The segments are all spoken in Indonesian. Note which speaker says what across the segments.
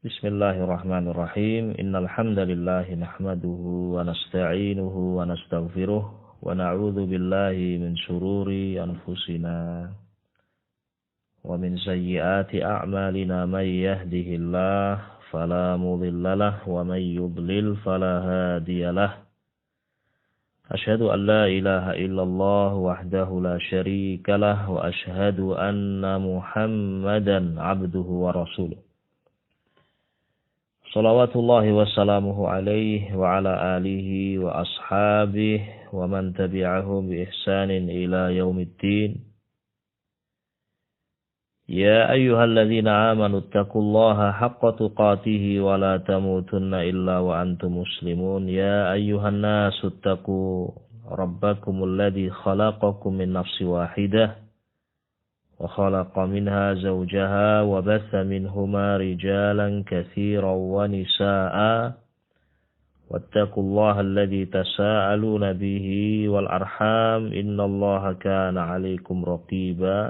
Speaker 1: Bismillahirrahmanirrahim. Innal hamdalillah nahmaduhu wa nasta'inuhu wa nastaghfiruh wa na'udzu billahi min shururi anfusina wa min sayyiati a'malina may yahdihillah fala mudhillalah wa may yudlil fala hadiyalah. Asyhadu an la ilaha illallah wahdahu la syarikalah wa asyhadu anna Muhammadan 'abduhu wa rasuluh. Salawatullahi wassalamuhu alaihi wa ala alihi wa ashabihi wa man tabi'ahum bi ihsanin ila yaumiddin. Ya ayyuhalladzina amanu taqullaha haqqa tuqatih wa la tamutunna illa wa antum muslimun. Ya ayyuhan nasu taqu rabbakumul ladzi khalaqakum min nafsin wahidah وخلق منها زوجها وبث منهما رجالا كثيرا ونساء واتقوا الله الذي تساءلون به والأرحام إن الله كان عليكم رقيبا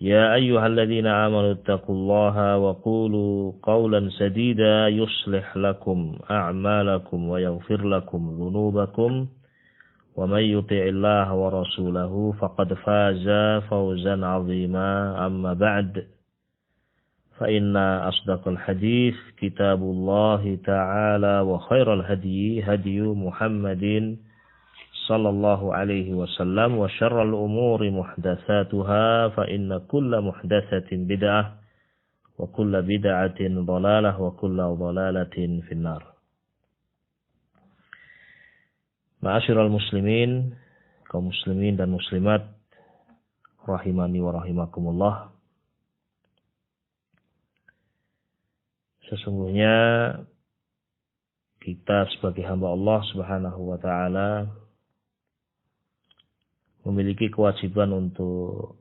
Speaker 1: يا أيها الذين آمنوا اتقوا الله وقولوا قولا سديدا يصلح لكم أعمالكم ويغفر لكم ذنوبكم ومن يطع الله ورسوله فقد فاز فوزا عظيما أما بعد فإن أصدق الحديث كتاب الله تعالى وخير الهدي هدي محمد صلى الله عليه وسلم وشر الأمور محدثاتها فإن كل محدثة بدعة وكل بدعة ضلالة وكل ضلالة في النار. Ma'asyiral muslimin, kaum muslimin dan muslimat, rahimani wa rahimakumullah. Sesungguhnya kita sebagai hamba Allah Subhanahu wa taala memiliki kewajiban untuk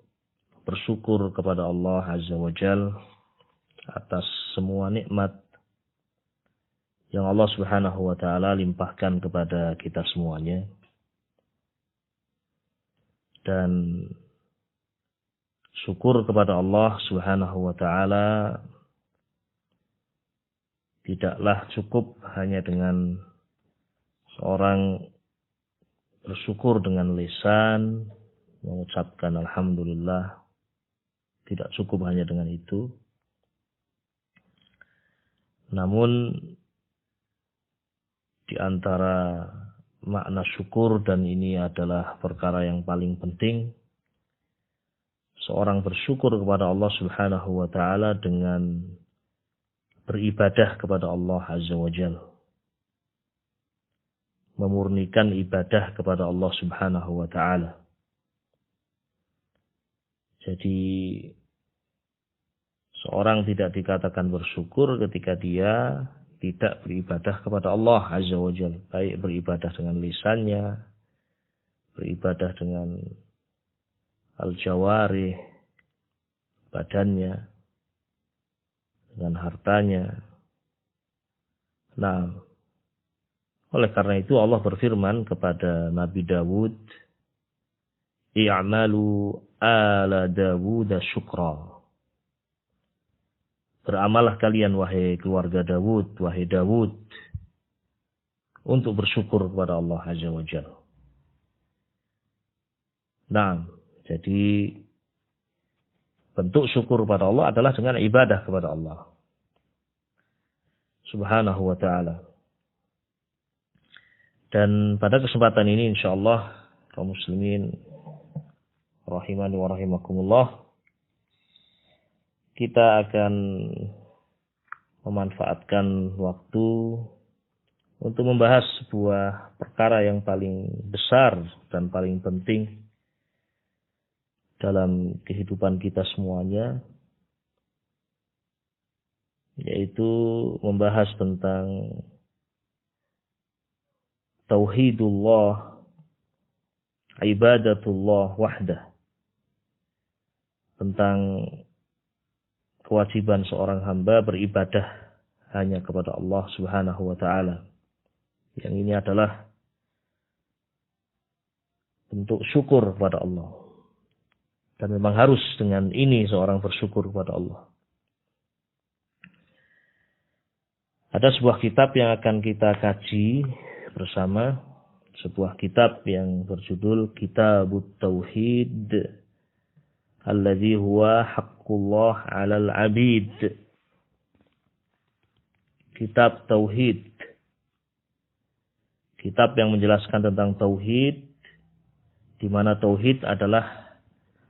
Speaker 1: bersyukur kepada Allah Azza wa Jalla atas semua nikmat yang Allah Subhanahu wa taala limpahkan kepada kita semuanya. Dan syukur kepada Allah Subhanahu wa taala tidaklah cukup hanya dengan seorang bersyukur dengan lisan, mengucapkan alhamdulillah. Tidak cukup hanya dengan itu. Namun di antara makna syukur, dan ini adalah perkara yang paling penting, seorang bersyukur kepada Allah Subhanahu wa taala dengan beribadah kepada Allah Azza wa Jalla. Memurnikan ibadah kepada Allah Subhanahu wa taala. Jadi seorang tidak dikatakan bersyukur ketika dia tidak beribadah kepada Allah Azza wa Jalla. Baik beribadah dengan lisannya, beribadah dengan al-jawarih, badannya, dengan hartanya. Nah, oleh karena itu Allah berfirman kepada Nabi Dawud, "I'malu ala Dawud syukra." Beramalah kalian wahai keluarga Dawud, wahai Dawud, untuk bersyukur kepada Allah Azza wa Jalla. Nah, jadi bentuk syukur kepada Allah adalah dengan ibadah kepada Allah Subhanahu wa ta'ala. Dan pada kesempatan ini insyaallah kaum muslimin rahimani wa rahimakumullah, kita akan memanfaatkan waktu untuk membahas sebuah perkara yang paling besar dan paling penting dalam kehidupan kita semuanya, yaitu membahas tentang tauhidullah, ibadatullah wahdah, tentang kewajiban seorang hamba beribadah hanya kepada Allah Subhanahu wa taala. Yang ini adalah bentuk syukur kepada Allah. Dan memang harus dengan ini seorang bersyukur kepada Allah. Ada sebuah kitab yang akan kita kaji bersama, sebuah kitab yang berjudul Kitabut Tauhid alladzi huwa haqqullah 'alal 'abid. Kitab Tauhid, kitab yang menjelaskan tentang tauhid, di mana tauhid adalah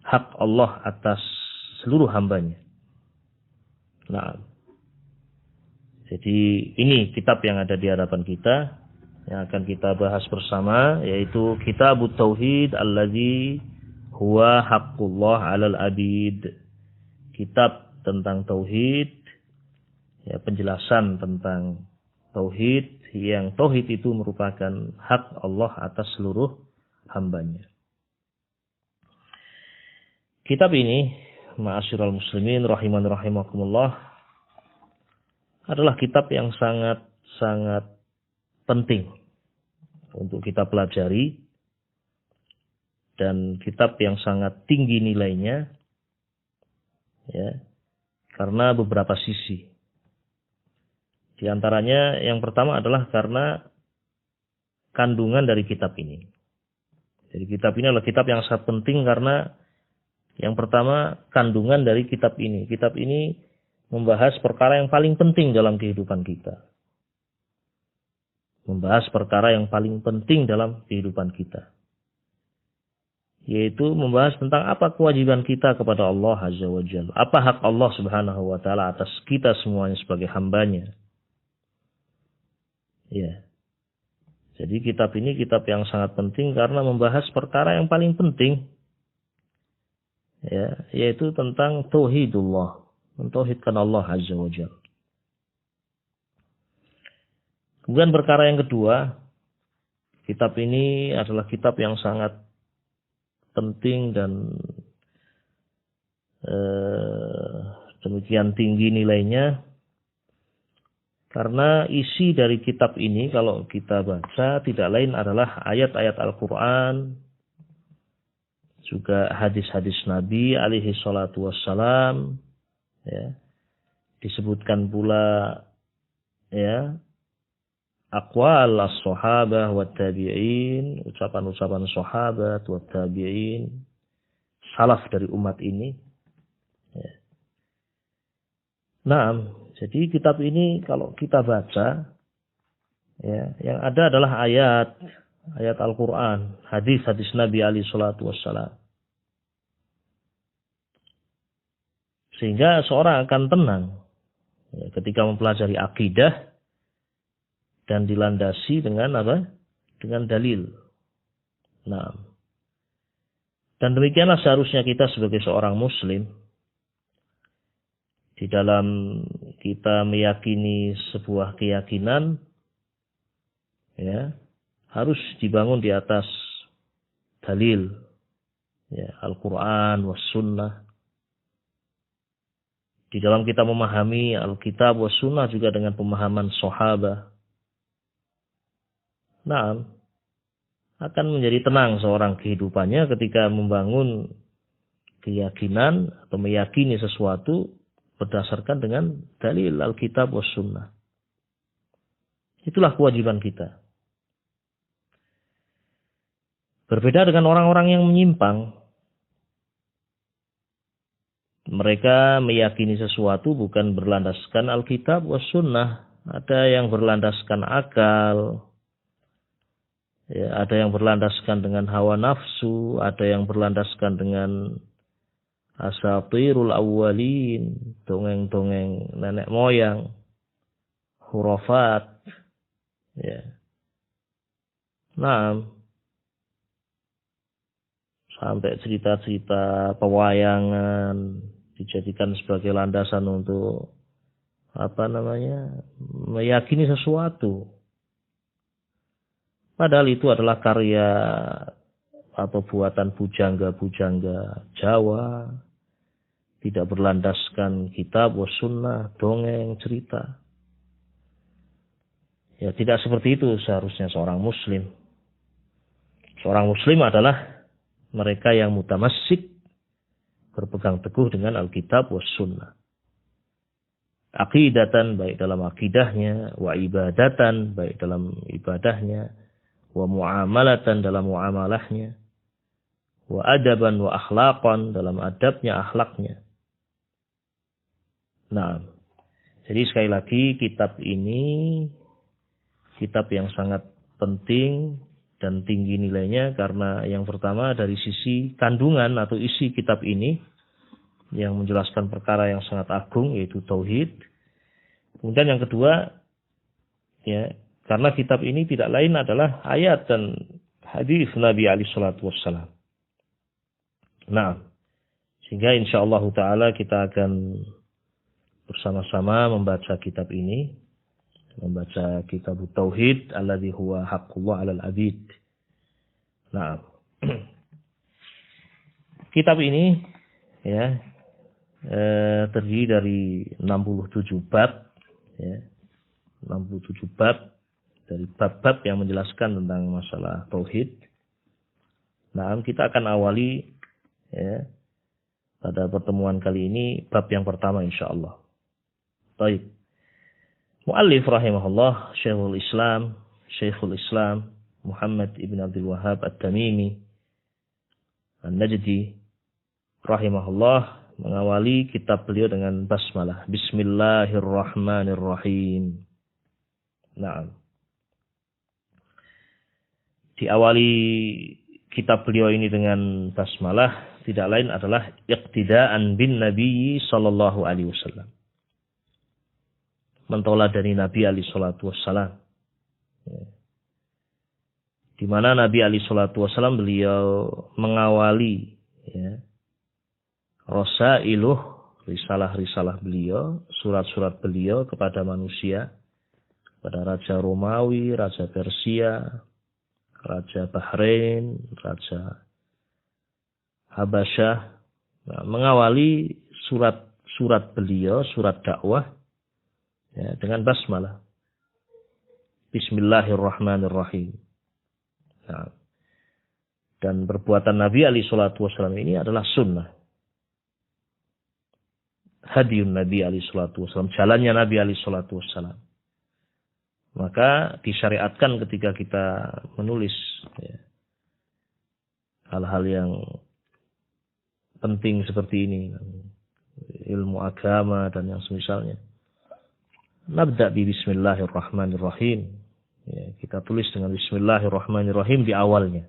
Speaker 1: hak Allah atas seluruh hambanya. Nah, jadi ini kitab yang ada di hadapan kita, yang akan kita bahas bersama, yaitu Kitabut Tauhid alladzi huwa haqqullah 'alal 'abid. Kitab tentang tauhid, ya, penjelasan tentang tauhid, yang tauhid itu merupakan hak Allah atas seluruh hambanya. Kitab ini, ma'asyiral muslimin rahiman rahimakumullah, adalah kitab yang sangat penting untuk kita pelajari, dan kitab yang sangat tinggi nilainya, ya, karena beberapa sisi. Di antaranya yang pertama adalah karena kandungan dari kitab ini. Jadi kitab ini adalah kitab yang sangat penting karena yang pertama kandungan dari kitab ini. Kitab ini membahas perkara yang paling penting dalam kehidupan kita. Membahas perkara yang paling penting dalam kehidupan kita. Yaitu membahas tentang apa kewajiban kita kepada Allah Azza wa Jalla. Apa hak Allah Subhanahu wa Ta'ala atas kita semuanya sebagai hambanya. Ya. Jadi kitab ini kitab yang sangat penting karena membahas perkara yang paling penting. Ya, yaitu tentang tauhidullah. Mentauhidkan Allah Azza wa Jalla. Kemudian perkara yang kedua, kitab ini adalah kitab yang sangat penting dan demikian tinggi nilainya, karena isi dari kitab ini kalau kita baca tidak lain adalah ayat-ayat Al-Quran, juga hadis-hadis Nabi alaihi salatu wassalam. Ya, disebutkan pula, ya, aqwal as-sahabah wa tabi'in, ucapan-ucapan sahabat wa tabi'in, salaf dari umat ini. Ya. Nah, jadi kitab ini kalau kita baca, ya, yang ada adalah ayat Al-Quran, hadis-hadis Nabi alaihi salatu wassalam. Sehingga seorang akan tenang, ya, ketika mempelajari akidah dan dilandasi dengan apa? Dengan dalil. Nah, dan demikianlah seharusnya kita sebagai seorang muslim, di dalam kita meyakini sebuah keyakinan, ya, harus dibangun di atas dalil, ya, Al-Quran was sunnah. Di dalam kita memahami Alkitab wa Sunnah juga dengan pemahaman sahabat. Nah, akan menjadi tenang seorang kehidupannya ketika membangun keyakinan atau meyakini sesuatu berdasarkan dengan dalil Alkitab wa Sunnah. Itulah kewajiban kita. Berbeda dengan orang-orang yang menyimpang. Mereka meyakini sesuatu bukan berlandaskan Alkitab wa Sunnah. Ada yang berlandaskan akal. Ya, ada yang berlandaskan dengan hawa nafsu. Ada yang berlandaskan dengan asatirul awwalin. Dongeng-dongeng nenek moyang. Hurafat. Ya. Nah, sampai cerita-cerita pewayangan dijadikan sebagai landasan untuk meyakini sesuatu. Padahal itu adalah karya atau buatan pujangga-pujangga Jawa, tidak berlandaskan kitab wa sunnah, dongeng, cerita. Ya, tidak seperti itu seharusnya seorang muslim. Seorang muslim adalah mereka yang mutamassik, berpegang teguh dengan Alkitab was sunnah. aqidatan, baik dalam akidahnya, wa ibadatan, baik dalam ibadahnya, wa muamalatan, dalam muamalahnya, wa adaban wa akhlaqan, dalam adabnya, akhlaknya. Nah, jadi sekali lagi kitab ini kitab yang sangat penting dan tinggi nilainya karena yang pertama dari sisi kandungan atau isi kitab ini yang menjelaskan perkara yang sangat agung yaitu tauhid. Kemudian yang kedua, ya, karena kitab ini tidak lain adalah ayat dan hadis Nabi alaihi salatu wassalam. Nah, sehingga insyaallah taala kita akan bersama-sama membaca kitab ini, membaca kitab tauhid alladzi huwa haqqullah 'alal 'abid. Nah, kitab ini ya terdiri dari 67 bab, ya, 67 bab dari bab-bab yang menjelaskan tentang masalah tauhid. Nah, kita akan awali ya pada pertemuan kali ini bab yang pertama insyaallah. Baik. Muallif rahimahullah Syekhul Islam Muhammad ibn Abdul Wahhab At-Tamimi An-Najdi rahimahullah mengawali kitab beliau dengan basmalah. Bismillahirrahmanirrahim. Nah, diawali kitab beliau ini dengan basmalah tidak lain adalah iqtidaan bin Nabi sallallahu alaihi wasallam. Mentoladani Nabi alaihi salatu wassalam. Di mana Nabi alaihi salatu wassalam beliau mengawali ya, rasailuh, risalah-risalah beliau, surat-surat beliau kepada manusia, kepada Raja Romawi, Raja Persia, Raja Bahrain, Raja Habasyah. Nah, mengawali surat-surat beliau, surat dakwah ya, dengan basmalah. Bismillahirrahmanirrahim. Nah, dan perbuatan Nabi alaihi salatu wassalam ini adalah sunnah. Hadiun Nabi alaihi salatu wassalam, jalannya Nabi alaihi salatu wassalam. Maka disyariatkan ketika kita menulis ya, hal-hal yang penting seperti ini, ilmu agama dan yang semisalnya. Nabda bi bismillahirrahmanirrahim. Ya, kita tulis dengan bismillahirrahmanirrahim di awalnya.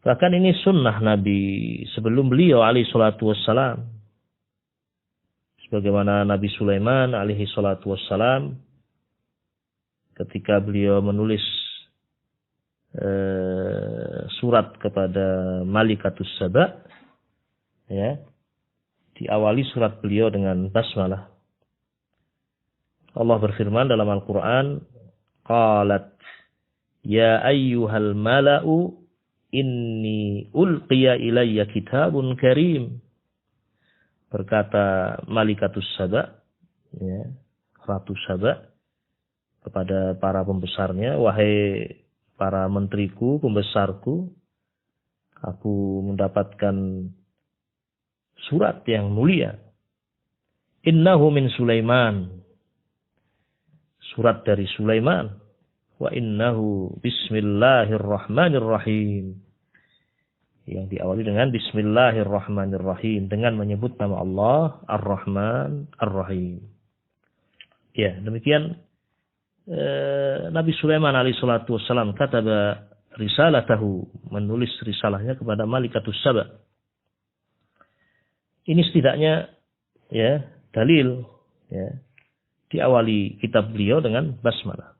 Speaker 1: Bahkan ini sunnah Nabi sebelum beliau alaihi salatu wassalam. Sebagaimana Nabi Sulaiman alaihi salatu wassalam ketika beliau menulis surat kepada Malikatus Saba ya, diawali surat beliau dengan basmalah. Allah berfirman dalam Al-Quran, qalat ya ayyuhal mala'u inni ulqiya ilayya kitabun karim. Berkata Malikatus Saba ya, Ratu Saba kepada para pembesarnya, wahai para menteriku, pembesarku, aku mendapatkan surat yang mulia. Innahu min Sulaiman. Surat dari Sulaiman. Wa innahu bismillahirrahmanirrahim. Yang diawali dengan bismillahirrahmanirrahim. Dengan menyebut nama Allah Ar-Rahman Ar-Rahim. Ya, demikian Nabi Sulaiman alaihi salatu wassalam kataba risalatahu, menulis risalahnya kepada Malikatus Saba. Ini setidaknya ya dalil ya diawali kitab beliau dengan basmalah.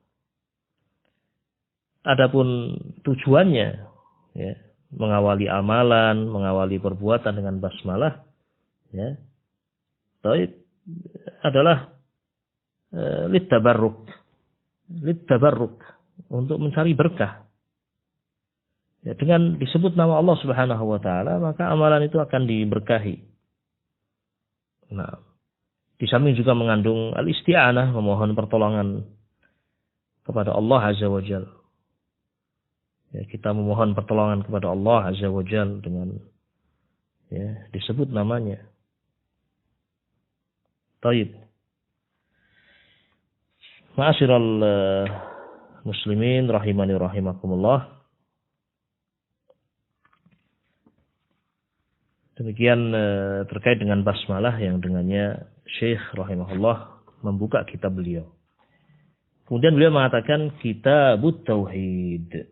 Speaker 1: Adapun tujuannya ya mengawali amalan, mengawali perbuatan dengan basmalah ya adalah litabarruk, untuk mencari berkah. Ya, dengan disebut nama Allah Subhanahu wa taala, maka amalan itu akan diberkahi. Nah, di samping juga mengandung al-isti'anah, memohon pertolongan kepada Allah Azza wa Jalla. Ya, kita memohon pertolongan kepada Allah Azza wa Jalla dengan ya disebut namanya. Taib. Ma'asyiral muslimin rahimani rahimakumullah. Demikian terkait dengan basmalah yang dengannya Syekh rahimahullah membuka kitab beliau. Kemudian beliau mengatakan Kitabut Tauhid.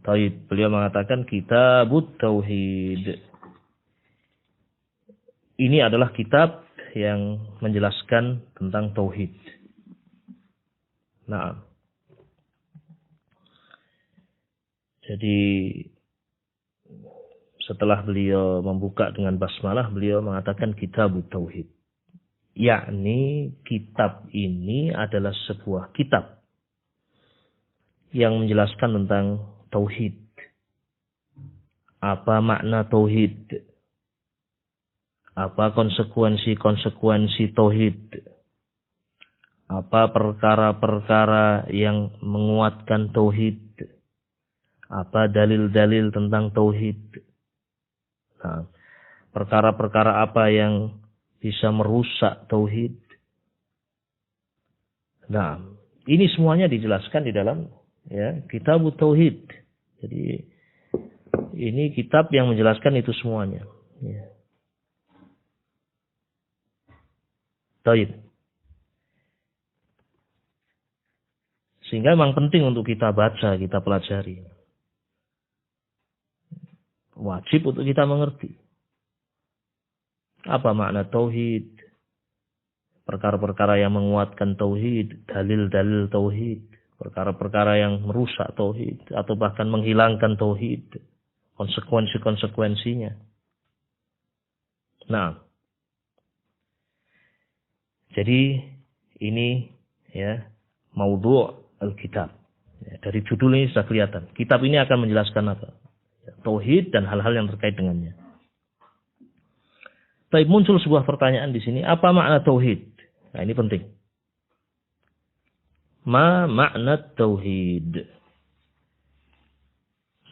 Speaker 1: Taib, beliau mengatakan Kitabut Tauhid. Ini adalah kitab yang menjelaskan tentang tauhid. Nah, jadi setelah beliau membuka dengan basmalah, beliau mengatakan Kitabut Tauhid. Yakni kitab ini adalah sebuah kitab yang menjelaskan tentang tauhid. Apa makna tauhid? Apa konsekuensi-konsekuensi tauhid? Apa perkara-perkara yang menguatkan tauhid? Apa dalil-dalil tentang tauhid? Nah, perkara-perkara apa yang bisa merusak tauhid? Nah, ini semuanya dijelaskan di dalam Kitabut Tauhid. Jadi ini kitab yang menjelaskan itu semuanya. Ya. Taib. Sehingga memang penting untuk kita baca, kita pelajari. Wajib untuk kita mengerti. Apa makna tauhid? Perkara-perkara yang menguatkan tauhid, dalil-dalil tauhid, perkara-perkara yang merusak tauhid atau bahkan menghilangkan tauhid, konsekuensi-konsekuensinya. Nah, jadi ini maudhu' al-kitab. Dari judul ini sudah kelihatan. Kitab ini akan menjelaskan apa? Tauhid dan hal-hal yang terkait dengannya. Tapi muncul sebuah pertanyaan di sini, apa makna tauhid? Nah, ini penting. Ma makna tauhid?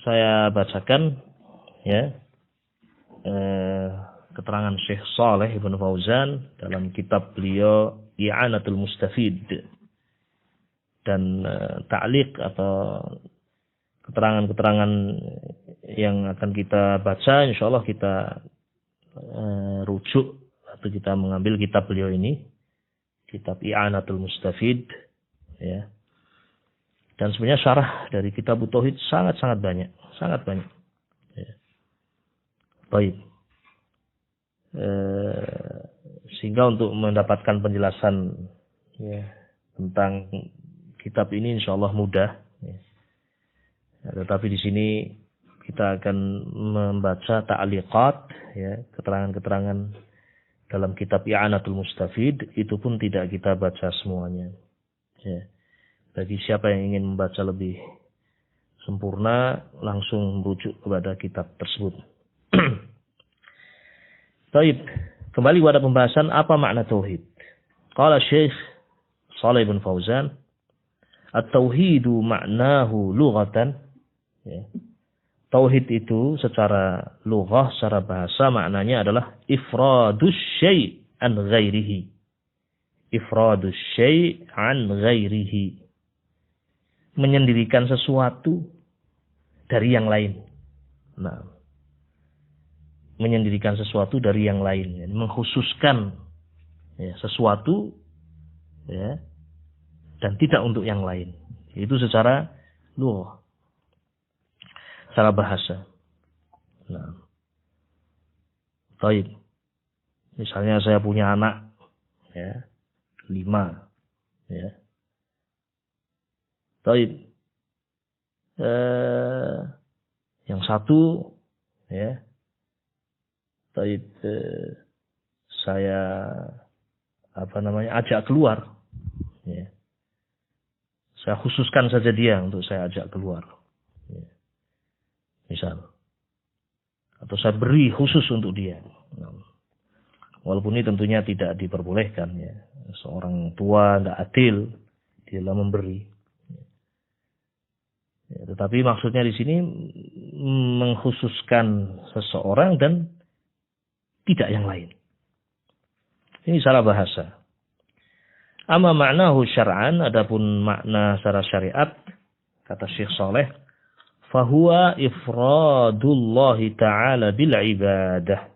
Speaker 1: Saya bacakan keterangan Syekh Shalih Ibn Fauzan dalam kitab beliau I'anatul Mustafid dan ta'liq atau keterangan-keterangan yang akan kita baca, insyaallah kita rujuk atau kita mengambil kitab beliau ini, kitab I'anatul Mustafid, ya. Dan sebenarnya syarah dari kitab Tauhid sangat-sangat banyak, sangat banyak. Ya. Baik. Sehingga untuk mendapatkan penjelasan tentang kitab ini insyaallah mudah. Ya. Tetapi di sini kita akan membaca ta'liqat, keterangan-keterangan dalam kitab I'anatul Mustafid, itu pun tidak kita baca semuanya. Ya. Bagi siapa yang ingin membaca lebih sempurna, langsung merujuk kepada kitab tersebut. Baik, kembali pada pembahasan apa makna tauhid. Qala Syekh Shalih bin Fauzan, at-tauhidu ma'nahu lughatan. Ya. Tauhid itu secara lughah, secara bahasa maknanya adalah ifradus syai' an ghairihi. Ifradus syai' an ghairihi. Menyendirikan sesuatu dari yang lain. Nah, menyendirikan sesuatu dari yang lain, mengkhususkan sesuatu dan tidak untuk yang lain. Itu secara lughah. Secara bahasa. Nah. Baik. Misalnya saya punya anak 5. Baik. Yang satu baik, saya ajak keluar. Saya khususkan saja dia untuk saya ajak keluar. Misal. Atau saya beri khusus untuk dia. Walaupun ini tentunya tidak diperbolehkan. Seorang tua tidak adil di dalam memberi. Tetapi maksudnya di sini mengkhususkan seseorang dan tidak yang lain. Ini secara bahasa. Amma ma'nahu syar'an, adapun makna secara syariat, kata Syekh Saleh, fahuwa ifradullahi ta'ala bil ibadah.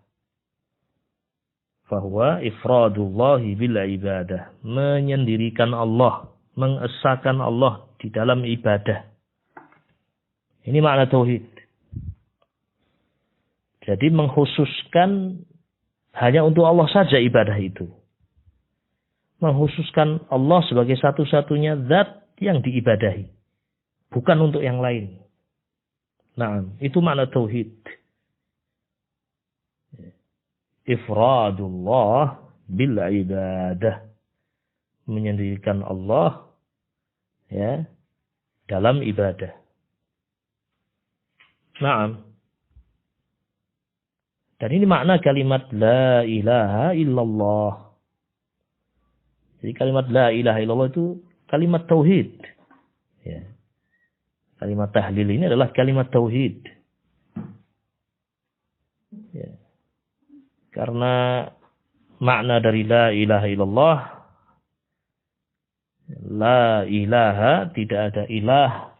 Speaker 1: Fahuwa ifradullahi bil ibadah. Menyendirikan Allah, mengesahkan Allah di dalam ibadah. Ini makna tauhid. Jadi mengkhususkan hanya untuk Allah saja ibadah itu. Mengkhususkan Allah sebagai satu-satunya zat yang diibadahi. Bukan untuk yang lain. Nah, itu makna tauhid. Ifradullah bil ibadah. Menyendirikan Allah ya dalam ibadah. Nah, dan ini makna kalimat la ilaha illallah. Jadi kalimat la ilaha illallah itu kalimat tauhid. Ya. Kalimat tahlil ini adalah kalimat tauhid. Ya. Karena makna dari la ilaha illallah, la ilaha, tidak ada ilah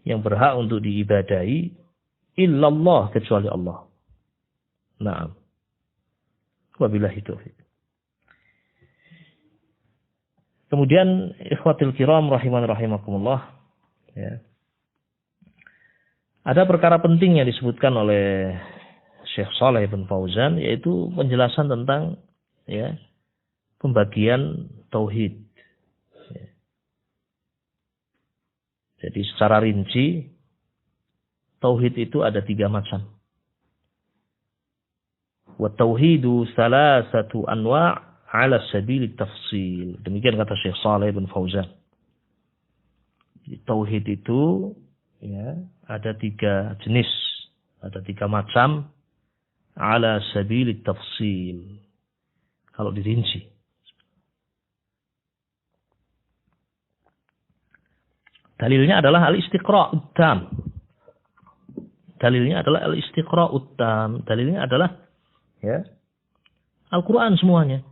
Speaker 1: yang berhak untuk diibadahi illallah, kecuali Allah. Naam. Wabillahi taufiq. Kemudian ikhwatil kiram rahimakumullah, ya. Ada perkara penting yang disebutkan oleh Syekh Shalih bin Fauzan, yaitu penjelasan tentang ya pembagian tauhid. Ya. Jadi secara rinci tauhid itu ada 3 macam. Wa tauhidu salasatu anwa' ala sabili tafsil. Demikian kata Syekh Shalih bin Fauzan. Tauhid itu ya ada 3 jenis, ada 3 macam ala sabili tafsil. Kalau dirinci. Dalilnya adalah al-istiqra'ut tam. Dalilnya adalah al-istiqra'ut tam. Dalilnya adalah ya Al-Quran semuanya.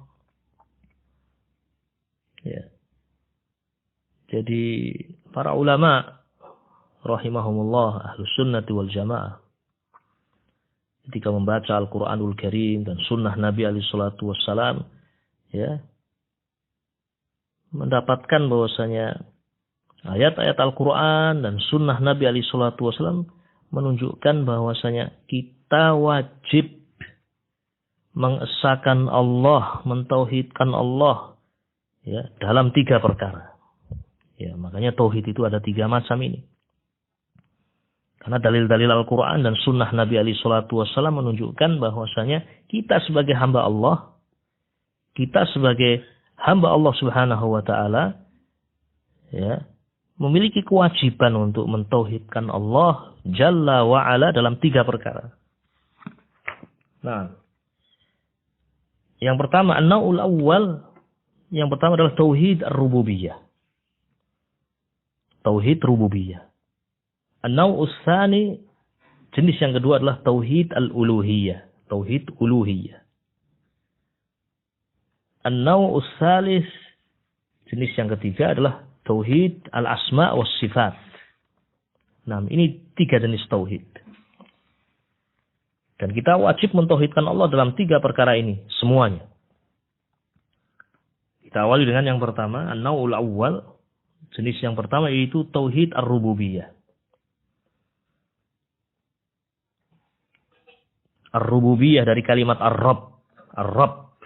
Speaker 1: Ya. Jadi para ulama rahimahumullah ahlus sunnati wal jamaah ketika membaca Al-Quranul Karim dan sunnah Nabi alaihi salatu wassalam ya mendapatkan bahwasanya ayat-ayat Al-Quran dan sunnah Nabi alaihi salatu wassalam menunjukkan bahwasanya kita wajib mengesahkan Allah, mentauhidkan Allah ya dalam 3 perkara. Ya, makanya tauhid itu ada 3 macam ini. Karena dalil-dalil Al-Quran dan sunnah Nabi alaihi salatu wassalam menunjukkan bahwasanya kita sebagai hamba Allah, kita sebagai hamba Allah Subhanahu wa taala ya, memiliki kewajiban untuk mentauhidkan Allah Jalla wa ala dalam 3 perkara. Nah, yang pertama an-naul awwal, yang pertama adalah tauhid ar-rububiyah. Tauhid rububiyah. An-naw'us tsani, jenis yang kedua adalah tauhid al-uluhiyah, tauhid uluhiyah. An-naw'us tsalits, jenis yang ketiga adalah tauhid al-asma' was sifat. Nah, ini 3 jenis tauhid. Dan kita wajib mentauhidkan Allah dalam 3 perkara ini semuanya. Kita awali dengan yang pertama, an-naw'ul awwal. Jenis yang pertama yaitu tauhid ar-rububiyah. Ar-rububiyah dari kalimat ar-rabb. Ar-rabb.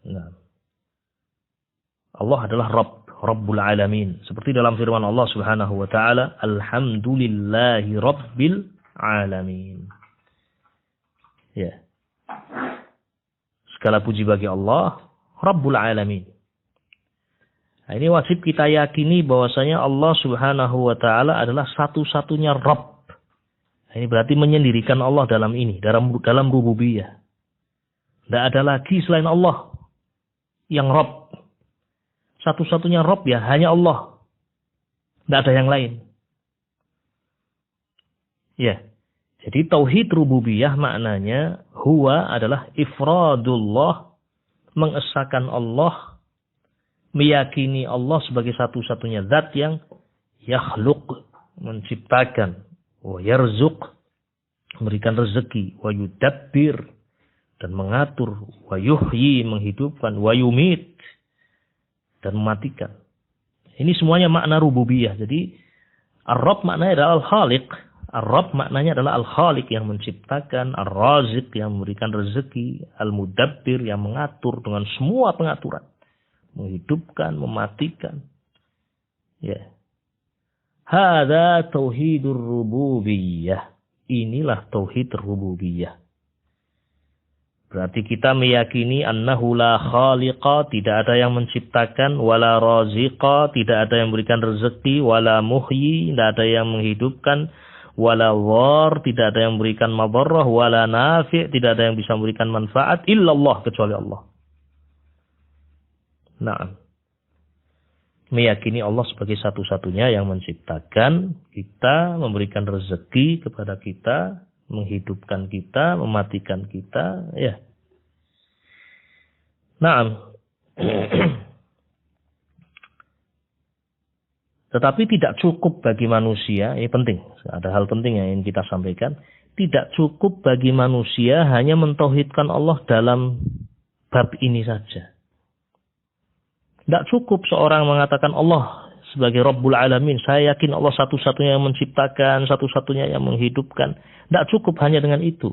Speaker 1: Nah. Allah adalah Rabb, Rabbul Alamin. Seperti dalam firman Allah Subhanahu wa taala, alhamdulillahi rabbil alamin. Ya. Segala puji bagi Allah, Rabbul Alamin. Nah, ini wajib kita yakini bahwasanya Allah Subhanahu wa taala adalah satu-satunya Rabb. Nah, ini berarti menyendirikan Allah dalam ini, dalam rububiyah. Tidak ada lagi selain Allah yang Rabb. Satu-satunya Rabb ya hanya Allah. Tidak ada yang lain. Ya. Jadi tauhid rububiyah maknanya huwa adalah ifradullah, mengesahkan Allah, meyakini Allah sebagai satu-satunya zat yang yakhluq, menciptakan, wa yarzuq, memberikan rezeki, wa yudabbir, dan mengatur, wa yuhyi, menghidupkan, wa yumit, dan mematikan. Ini semuanya makna rububiyah. Jadi Ar-Rabb maknanya adalah Al-Khaliq. Ar-Rabb maknanya adalah Al-Khaliq yang menciptakan, Ar-Raziq yang memberikan rezeki, Al-Mudabbir yang mengatur dengan semua pengaturan. Menghidupkan, mematikan. Ya. Hadza tauhidur rububiyah. Inilah tauhid rububiyah. Berarti kita meyakini annahu la khaliqa, tidak ada yang menciptakan, wala raziqa, tidak ada yang memberikan rezeki, wala muhyi, tidak ada yang menghidupkan, wala dhar, tidak ada yang memberikan madarrah, wala nafi', tidak ada yang bisa memberikan manfaat, illallah, kecuali Allah. Nah, meyakini Allah sebagai satu-satunya yang menciptakan kita, memberikan rezeki kepada kita, menghidupkan kita, mematikan kita, ya. Naam. Tetapi tidak cukup bagi manusia, ini penting, ada hal penting yang ingin kita sampaikan. Tidak cukup bagi manusia hanya mentauhidkan Allah dalam bab ini saja. Tidak cukup seorang mengatakan Allah sebagai Rabbul Alamin. Saya yakin Allah satu-satunya yang menciptakan, satu-satunya yang menghidupkan. Tidak cukup hanya dengan itu.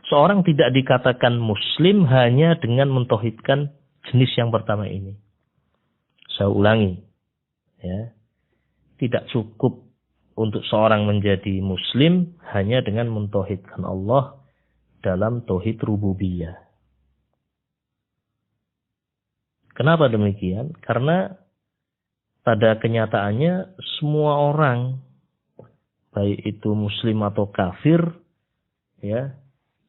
Speaker 1: Seorang tidak dikatakan muslim hanya dengan mentauhidkan jenis yang pertama ini. Saya ulangi. Ya. Tidak cukup untuk seorang menjadi muslim hanya dengan mentauhidkan Allah dalam tauhid rububiyah. Kenapa demikian? Karena pada kenyataannya semua orang, baik itu muslim atau kafir, ya,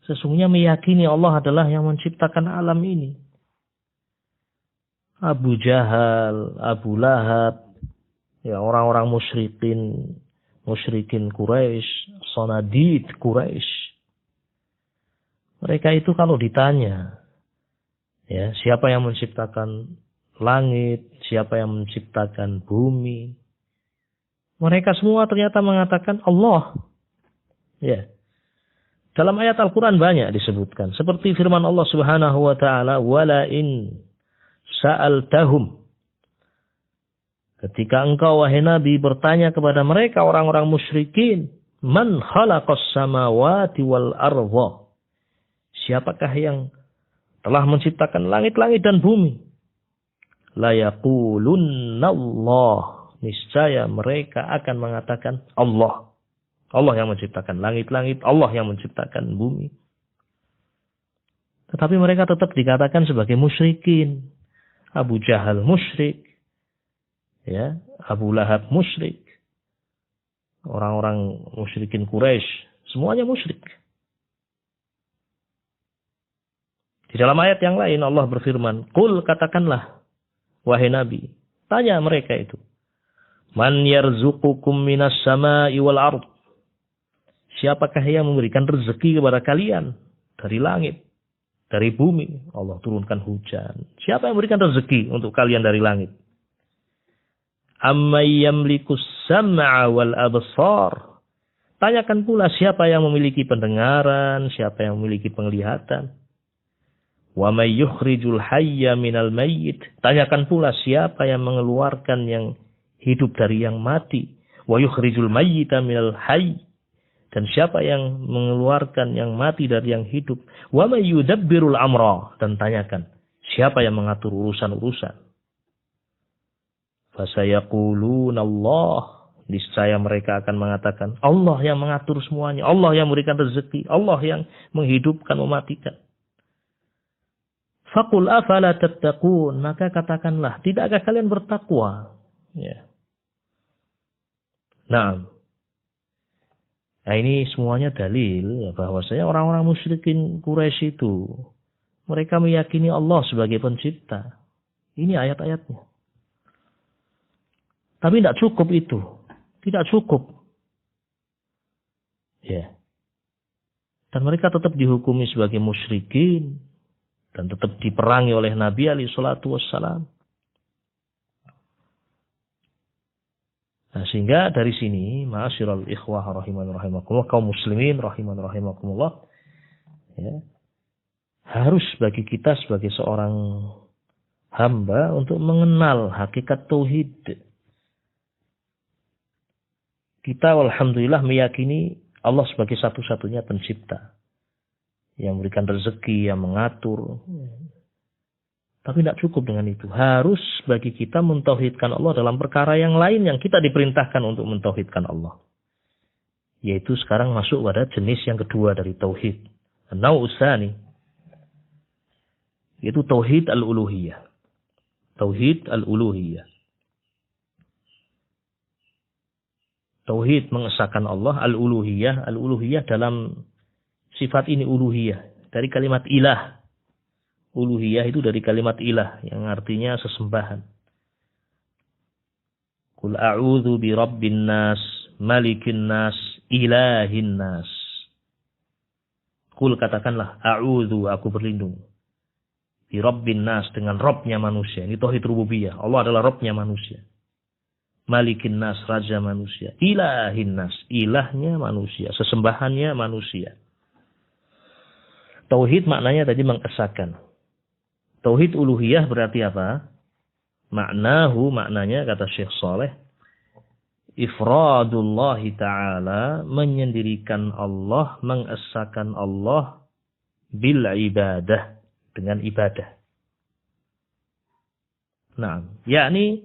Speaker 1: sesungguhnya meyakini Allah adalah yang menciptakan alam ini. Abu Jahal, Abu Lahab, ya, orang-orang musyrikin Quraisy, Sanadid Quraisy. Mereka itu kalau ditanya, ya, siapa yang menciptakan langit, siapa yang menciptakan bumi, mereka semua ternyata mengatakan Allah. Ya. Dalam ayat Al-Quran banyak disebutkan. Seperti firman Allah Subhanahu wa ta'ala, wala in sa'altahum. Ketika engkau wahai Nabi bertanya kepada mereka orang-orang musyrikin, man khalaqas samawati wal arda. Siapakah yang telah menciptakan langit-langit dan bumi? La yaqulunna Allah. Niscaya mereka akan mengatakan Allah. Allah yang menciptakan langit-langit, Allah yang menciptakan bumi. Tetapi mereka tetap dikatakan sebagai musyrikin. Abu Jahal musyrik, ya, Abu Lahab musyrik, orang-orang musyrikin Quraisy semuanya musyrik. Di dalam ayat yang lain Allah berfirman, "Qul, katakanlah wahai Nabi, tanya mereka itu, man yarzuqukum minas sama'i wal ard? Siapakah yang memberikan rezeki kepada kalian dari langit, dari bumi? Allah turunkan hujan. Siapa yang memberikan rezeki untuk kalian dari langit? Amman yamlikus sam'a wal absar? Tanyakan pula siapa yang memiliki pendengaran, siapa yang memiliki penglihatan. Wa may yukhrijul hayya minal mayyit? Tanyakan pula siapa yang mengeluarkan yang hidup dari yang mati. Wa yukhrijul mayyita minal hayy? Dan siapa yang mengeluarkan yang mati dari yang hidup. Wa may yudabbirul amra? Dan tanyakan siapa yang mengatur urusan-urusan. Fasayaquluna Allah. Niscaya mereka akan mengatakan Allah yang mengatur semuanya, Allah yang memberikan rezeki, Allah yang menghidupkan, mematikan. Faqul afala tattaqun? Maka katakanlah, tidakkah kalian bertakwa? Ya. Nah, ini semuanya dalil ya bahwasanya orang-orang musyrikin Quraisy itu mereka meyakini Allah sebagai pencipta. Ini ayat-ayatnya. Tapi tidak cukup itu. Tidak cukup. Ya. Dan mereka tetap dihukumi sebagai musyrikin. Dan tetap diperangi oleh Nabi alaihi salatu wassalam. Nah, sehingga dari sini, ma'asyiral ikhwah rahimakumullah, kaum muslimin rahimakumullah, ya, harus bagi kita sebagai seorang hamba untuk mengenal hakikat tauhid. Kita alhamdulillah meyakini Allah sebagai satu-satunya pencipta yang memberikan rezeki, yang mengatur. Tapi tidak cukup dengan itu. Harus bagi kita mentauhidkan Allah dalam perkara yang lain yang kita diperintahkan untuk mentauhidkan Allah. Yaitu sekarang masuk pada jenis yang kedua dari tauhid. An-Naw'us Tsani. Yaitu tauhid al-uluhiyah. Tauhid al-uluhiyah. Tauhid mengesahkan Allah, al-uluhiyah. Al-uluhiyah dalam sifat ini uluhiyah. Dari kalimat ilah. Uluhiyah itu dari kalimat ilah. Yang artinya sesembahan. Qul a'udzu bi rabbin nas, malikin nas, ilahin nas. Qul katakanlah, a'udzu, aku berlindung. Bi rabbin nas, dengan Rabbnya manusia. Ini tauhid rububiyah. Allah adalah Rabbnya manusia. Malikin nas, raja manusia. Ilahin nas, ilahnya manusia. Sesembahannya manusia. Tauhid maknanya tadi mengesahkan. Tauhid uluhiyah berarti apa? Maknanya kata Syekh Saleh, ifradullah ta'ala, menyendirikan Allah, mengesahkan Allah bil ibadah, dengan ibadah. Nah, yakni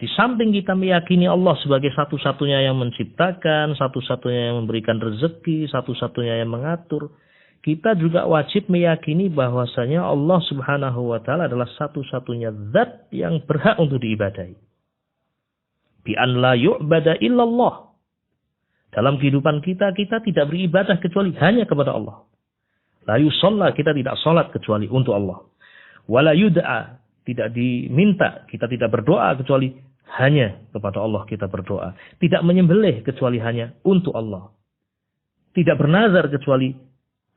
Speaker 1: di samping kita meyakini Allah sebagai satu-satunya yang menciptakan, satu-satunya yang memberikan rezeki, satu-satunya yang mengatur, kita juga wajib meyakini bahwasanya Allah Subhanahu wa taala adalah satu-satunya zat yang berhak untuk diibadahi. Bi an la yu'bada illallah. Dalam kehidupan kita tidak beribadah kecuali hanya kepada Allah. La yusalla, kita tidak salat kecuali untuk Allah. Wala yud'a, tidak diminta, kita tidak berdoa kecuali hanya kepada Allah kita berdoa. Tidak menyembelih kecuali hanya untuk Allah. Tidak bernazar kecuali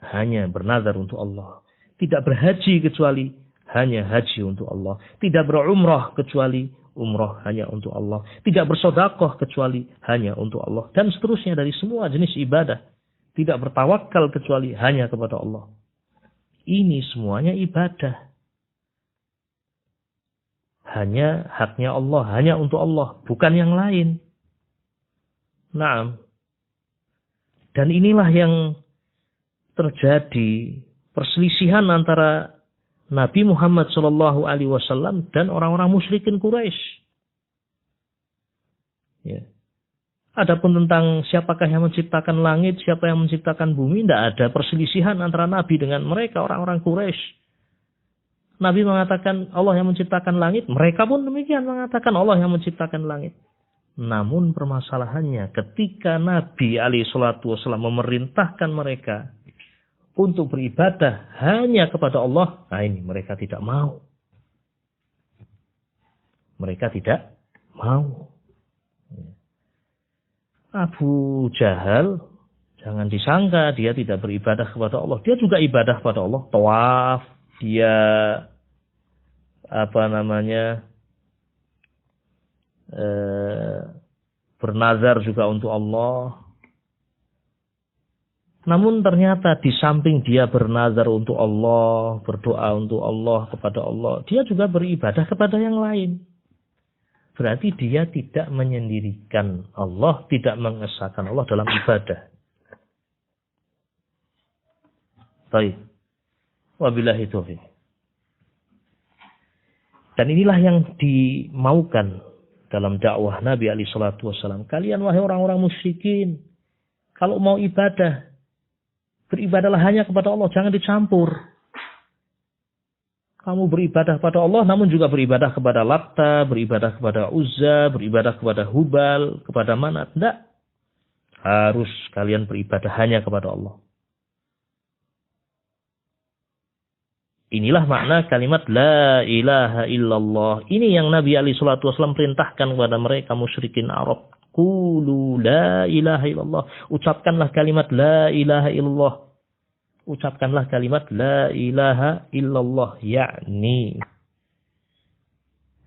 Speaker 1: hanya bernazar untuk Allah. Tidak berhaji kecuali hanya haji untuk Allah. Tidak berumrah kecuali umrah hanya untuk Allah. Tidak bersedekah kecuali hanya untuk Allah. Dan seterusnya dari semua jenis ibadah. Tidak bertawakal kecuali hanya kepada Allah. Ini semuanya ibadah. Hanya haknya Allah, hanya untuk Allah, bukan yang lain. Naam. Dan inilah yang terjadi perselisihan antara Nabi Muhammad SAW dan orang-orang musyrikin Quraisy. Ya. Adapun tentang siapakah yang menciptakan langit, siapa yang menciptakan bumi, tidak ada perselisihan antara Nabi dengan mereka, orang-orang Quraisy. Nabi mengatakan Allah yang menciptakan langit, mereka pun demikian mengatakan Allah yang menciptakan langit. Namun permasalahannya ketika Nabi alaihissalatu wassalam memerintahkan mereka untuk beribadah hanya kepada Allah, nah ini mereka tidak mau. Mereka tidak mau. Abu Jahal, jangan disangka dia tidak beribadah kepada Allah. Dia juga ibadah kepada Allah. Tawaf, dia bernazar juga untuk Allah. Namun ternyata di samping dia bernazar untuk Allah, berdoa untuk Allah, kepada Allah, dia juga beribadah kepada yang lain. Berarti dia tidak menyendirikan Allah, tidak mengesahkan Allah dalam ibadah. Baik. Wabillahi taufiq. Dan inilah yang dimaukan dalam dakwah Nabi alaihi salatu wasallam. Kalian wahai orang-orang musyrikin, kalau mau ibadah, beribadahlah hanya kepada Allah, jangan dicampur. Kamu beribadah kepada Allah, namun juga beribadah kepada Latta, beribadah kepada Uzza, beribadah kepada Hubal, kepada Manat. Tidak. Harus kalian beribadah hanya kepada Allah. Inilah makna kalimat La ilaha illallah. Ini yang Nabi alaihi salatu wasallam perintahkan kepada mereka musyrikin Arab Qulu la ilaha illallah. Ucapkanlah kalimat la ilaha illallah. Ucapkanlah kalimat la ilaha illallah. Yakni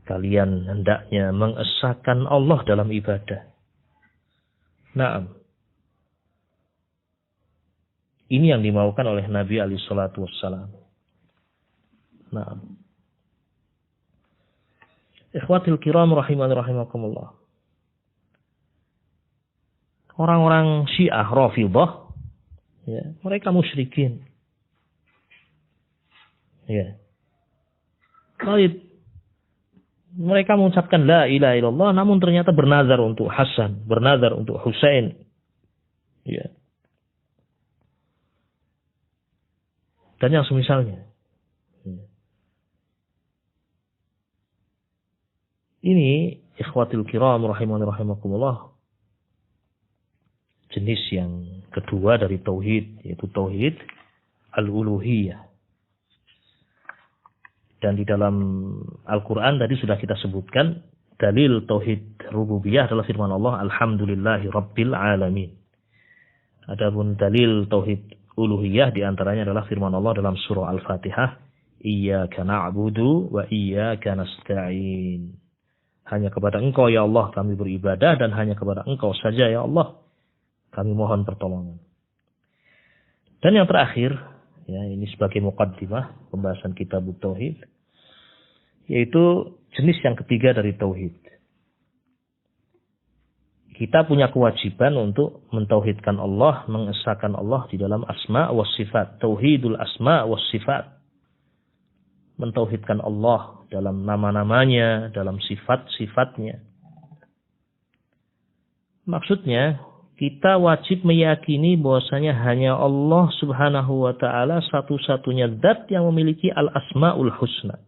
Speaker 1: kalian hendaknya mengesahkan Allah dalam ibadah. Naam. Ini yang dimaukan oleh Nabi alaihi salatu wassalam. Naam. Ikhwatil kiram rahimani rahimakumullah. Orang-orang Syiah Rafidhah, ya, mereka musyrikin. Ya. Baik. Mereka mengucapkan la ilaha illallah, namun ternyata bernazar untuk Hasan, bernazar untuk Husain. Ya. Dan yang semisalnya. Ya. Ini ikhwatil kiram rahimani rahimakumullah, jenis yang kedua dari tauhid, yaitu tauhid al-uluhiyah. Dan di dalam Al-Quran tadi sudah kita sebutkan, dalil tauhid rububiyah adalah firman Allah, alhamdulillahi rabbil alamin. Adapun dalil tauhid uluhiyah diantaranya adalah firman Allah dalam surah Al-Fatihah, iyyaka na'budu wa iyyaka nasta'in. Hanya kepada Engkau ya Allah kami beribadah, dan hanya kepada Engkau saja ya Allah kami mohon pertolongan. Dan yang terakhir, ya, ini sebagai muqaddimah pembahasan kitab tauhid, yaitu jenis yang ketiga dari tauhid. Kita punya kewajiban untuk mentauhidkan Allah, mengesahkan Allah di dalam asma wa sifat, tauhidul asma wa sifat. Mentauhidkan Allah dalam nama-namanya, dalam sifat-sifatnya. Maksudnya, kita wajib meyakini bahwasanya hanya Allah subhanahu wa ta'ala satu-satunya zat yang memiliki al-asma'ul husna.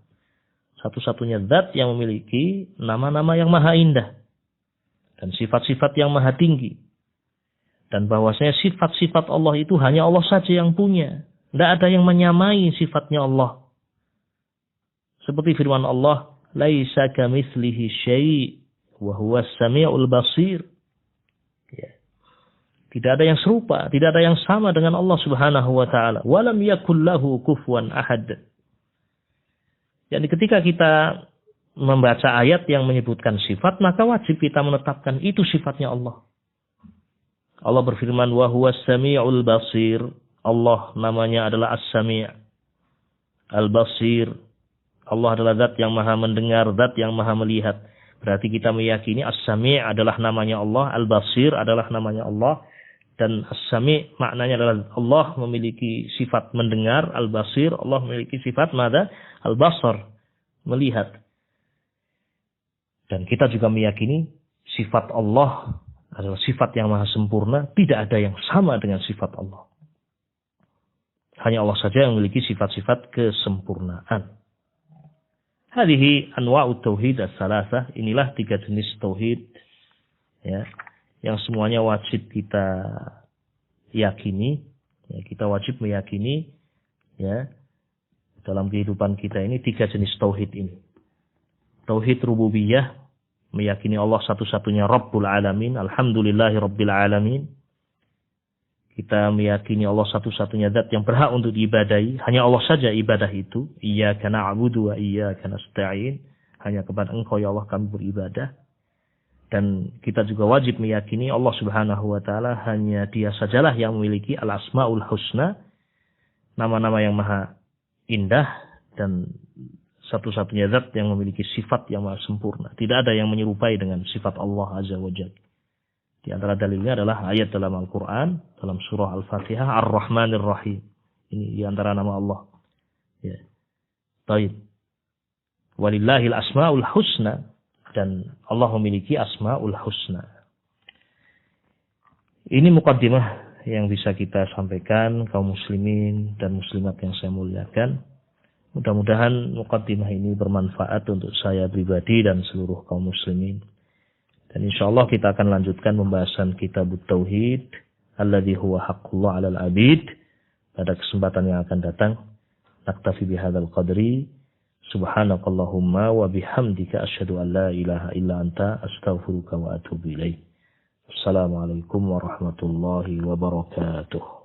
Speaker 1: Satu-satunya zat yang memiliki nama-nama yang maha indah. Dan sifat-sifat yang maha tinggi. Dan bahwasanya sifat-sifat Allah itu hanya Allah saja yang punya. Tidak ada yang menyamai sifatnya Allah. Seperti firman Allah, laisa kamitslihi syai' wa huwas samiul basir. Ya. Tidak ada yang serupa, tidak ada yang sama dengan Allah Subhanahu wa taala. Walam yakul lahu kufuwan ahad. Jadi ketika kita membaca ayat yang menyebutkan sifat, maka wajib kita menetapkan itu sifatnya Allah. Allah berfirman, wa huwas samiul basir. Allah namanya adalah As-Sami', Al-Basir. Allah adalah zat yang maha mendengar, zat yang maha melihat. Berarti kita meyakini As-Sami' adalah namanya Allah, Al-Basir adalah namanya Allah. Dan As-Sami' maknanya adalah Allah memiliki sifat mendengar, Al-Basir, Allah memiliki sifat mada? Al-Basar, melihat. Dan kita juga meyakini sifat Allah adalah sifat yang maha sempurna, tidak ada yang sama dengan sifat Allah. Hanya Allah saja yang memiliki sifat-sifat kesempurnaan. Hadhihi anwa'ut tauhid as-salasah. Inilah 3 jenis tauhid, ya, yang semuanya wajib kita yakini. Ya, kita wajib meyakini, ya, dalam kehidupan kita ini 3 jenis tauhid ini. Tauhid rububiyah, meyakini Allah satu-satunya Rabbul Alamin, alhamdulillahi Rabbil Alamin. Kita meyakini Allah satu-satunya zat yang berhak untuk diibadahi. Hanya Allah saja ibadah itu. Iyyaka na'budu wa iyyaka nasta'in. Hanya kepada Engkau ya Allah kami beribadah. Dan kita juga wajib meyakini Allah subhanahu wa ta'ala hanya Dia sajalah yang memiliki al-asma'ul husna. Nama-nama yang maha indah. Dan satu-satunya zat yang memiliki sifat yang maha sempurna. Tidak ada yang menyerupai dengan sifat Allah azza wa jalla. Di antara dalilnya adalah ayat dalam Al-Quran, dalam surah Al-Fatihah, Ar-Rahmanir Rahim. Ini di antara nama Allah. Ya. Baik. Walillahil asma'ul husna. Dan Allah memiliki asma'ul husna. Ini muqaddimah yang bisa kita sampaikan kaum muslimin dan muslimat yang saya muliakan. Mudah-mudahan muqaddimah ini bermanfaat untuk saya pribadi dan seluruh kaum muslimin. Dan insyaallah kita akan lanjutkan pembahasan kitab tauhid alladzi huwa haqqullah 'alal 'abid pada kesempatan yang akan datang. Naktafi bihadzal qadri. Subhanakallahumma wa bihamdika asyhadu an la ilaha illa anta astaghfiruka wa atubu ilaik. Assalamualaikum warahmatullahi wabarakatuh.